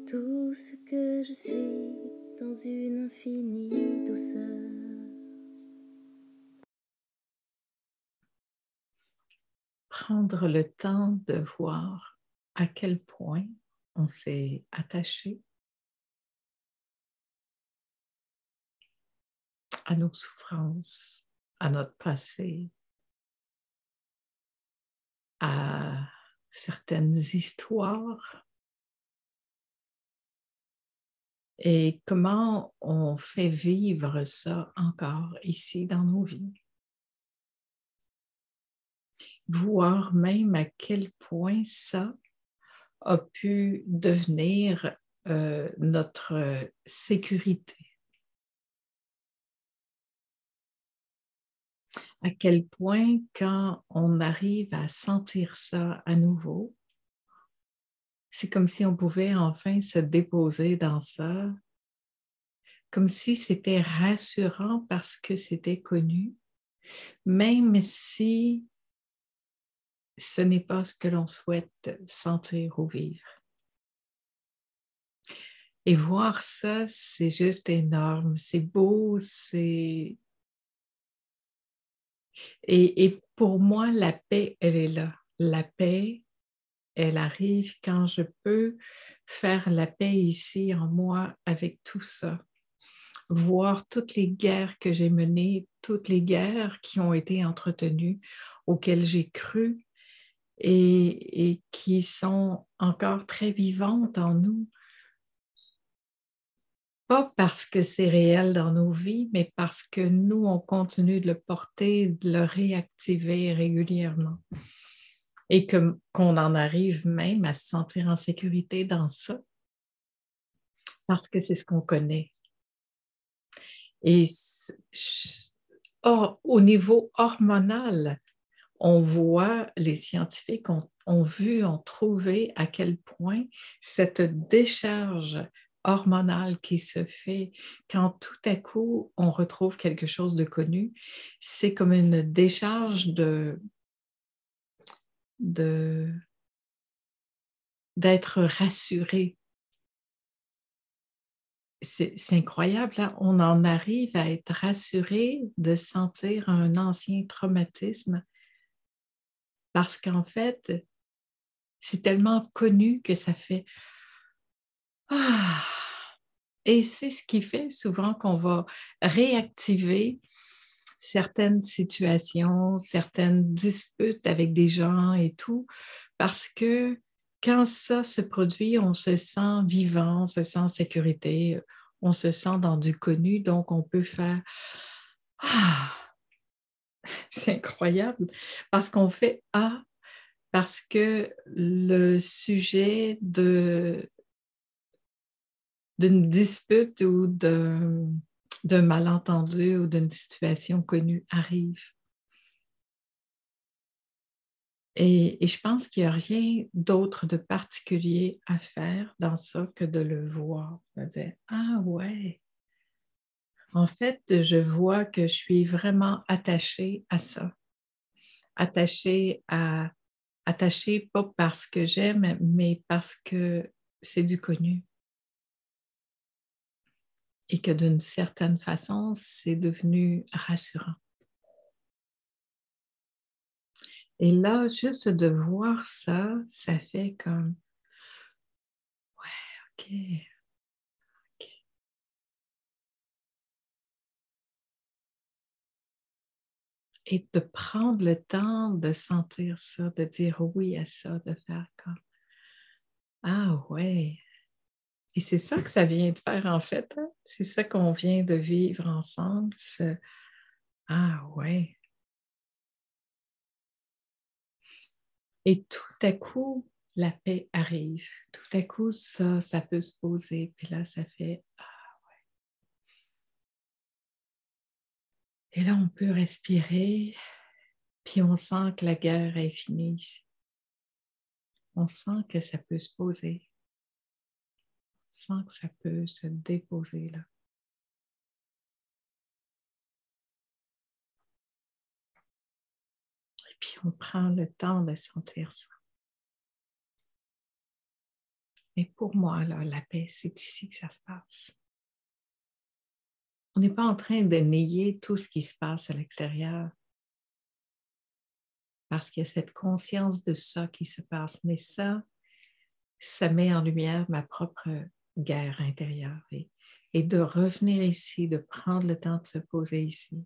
Tout ce que je suis dans une infinie douceur. Prendre le temps de voir à quel point on s'est attaché à nos souffrances, à notre passé, à certaines histoires et comment on fait vivre ça encore ici dans nos vies. Voir même à quel point ça a pu devenir notre sécurité. À quel point quand on arrive à sentir ça à nouveau, c'est comme si on pouvait enfin se déposer dans ça, comme si c'était rassurant parce que c'était connu, même si ce n'est pas ce que l'on souhaite sentir ou vivre. Et voir ça, c'est juste énorme, c'est beau, c'est... Et pour moi, la paix, elle est là. La paix, elle arrive quand je peux faire la paix ici en moi avec tout ça. Voir toutes les guerres que j'ai menées, toutes les guerres qui ont été entretenues, auxquelles j'ai cru et qui sont encore très vivantes en nous. Pas parce que c'est réel dans nos vies, mais parce que nous, on continue de le porter, de le réactiver régulièrement. Et qu'on en arrive même à se sentir en sécurité dans ça, parce que c'est ce qu'on connaît. Et au niveau hormonal, on voit, les scientifiques ont vu, ont trouvé à quel point cette décharge hormonale qui se fait quand tout à coup on retrouve quelque chose de connu, c'est comme une décharge d'être rassuré. C'est incroyable, hein? On en arrive à être rassuré de sentir un ancien traumatisme parce qu'en fait, c'est tellement connu que ça fait ah! Et c'est ce qui fait souvent qu'on va réactiver certaines situations, certaines disputes avec des gens et tout, parce que quand ça se produit, on se sent vivant, on se sent en sécurité, on se sent dans du connu, donc on peut faire ah! C'est incroyable parce qu'on fait ah! Parce que le sujet d'une dispute ou d'un malentendu ou d'une situation connue arrive. Et je pense qu'il n'y a rien d'autre de particulier à faire dans ça que de le voir, de dire ah ouais, en fait, je vois que je suis vraiment attachée à ça, attachée pas parce que j'aime, mais parce que c'est du connu. Et que d'une certaine façon, c'est devenu rassurant. Et là, juste de voir ça, ça fait comme, ouais, OK, OK. Et de prendre le temps de sentir ça, de dire oui à ça, de faire comme, ah ouais. Et c'est ça que ça vient de faire en fait, hein? C'est ça qu'on vient de vivre ensemble. Ah ouais. Et tout à coup, la paix arrive. Tout à coup, ça peut se poser. Puis là, ça fait, ah. Et là, on peut respirer, puis on sent que la guerre est finie ici. On sent que ça peut se poser. On sent que ça peut se déposer là. Et puis on prend le temps de sentir ça. Mais pour moi, là, la paix, c'est ici que ça se passe. On n'est pas en train de nier tout ce qui se passe à l'extérieur, parce qu'il y a cette conscience de ça qui se passe. Mais ça met en lumière ma propre guerre intérieure. Et de revenir ici, de prendre le temps de se poser ici,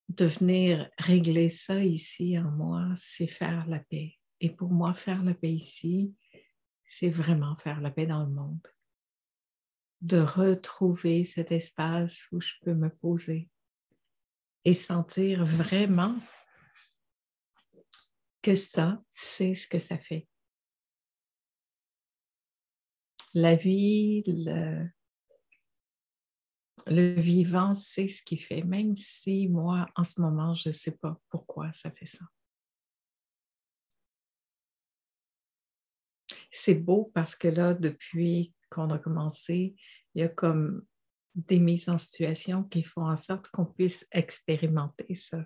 de venir régler ça ici en moi, c'est faire la paix. Et pour moi, faire la paix ici, c'est vraiment faire la paix dans le monde. De retrouver cet espace où je peux me poser et sentir vraiment que ça, c'est ce que ça fait. La vie, le vivant, c'est ce qui fait, même si moi, en ce moment, je ne sais pas pourquoi ça fait ça. C'est beau parce que là, depuis qu'on a commencé, il y a comme des mises en situation qui font en sorte qu'on puisse expérimenter ça.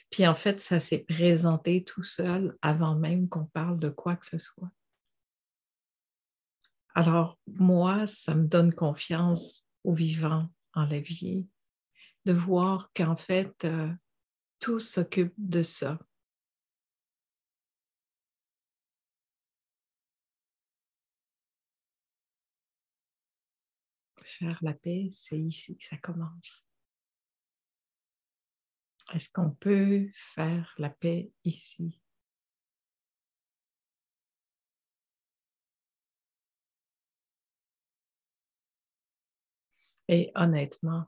Puis en fait, ça s'est présenté tout seul avant même qu'on parle de quoi que ce soit. Alors, moi, ça me donne confiance au vivant, en la vie, de voir qu'en fait, tout s'occupe de ça. Faire la paix, c'est ici que ça commence. Est-ce qu'on peut faire la paix ici? Et honnêtement,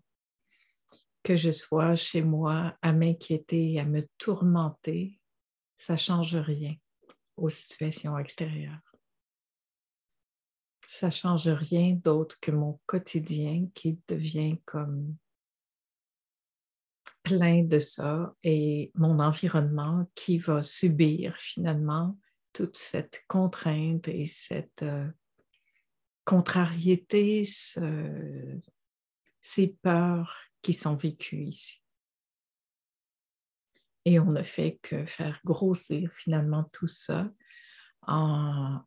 que je sois chez moi à m'inquiéter, à me tourmenter, ça ne change rien aux situations extérieures. Ça ne change rien d'autre que mon quotidien qui devient comme plein de ça et mon environnement qui va subir finalement toute cette contrainte et cette contrariété, ces peurs qui sont vécues ici. Et on ne fait que faire grossir finalement tout ça en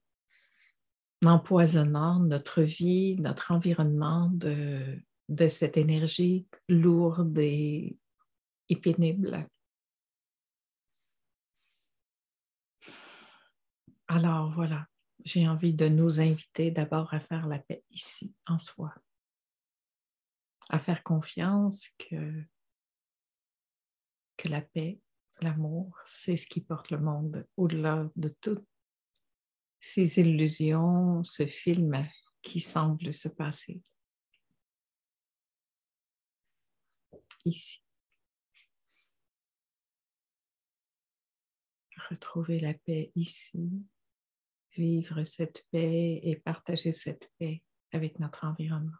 empoisonnant notre vie, notre environnement de cette énergie lourde et pénible. Alors voilà, j'ai envie de nous inviter d'abord à faire la paix ici, en soi, à faire confiance que la paix, l'amour, c'est ce qui porte le monde au-delà de toutes ces illusions, ce film qui semble se passer ici. Retrouver la paix ici, vivre cette paix et partager cette paix avec notre environnement.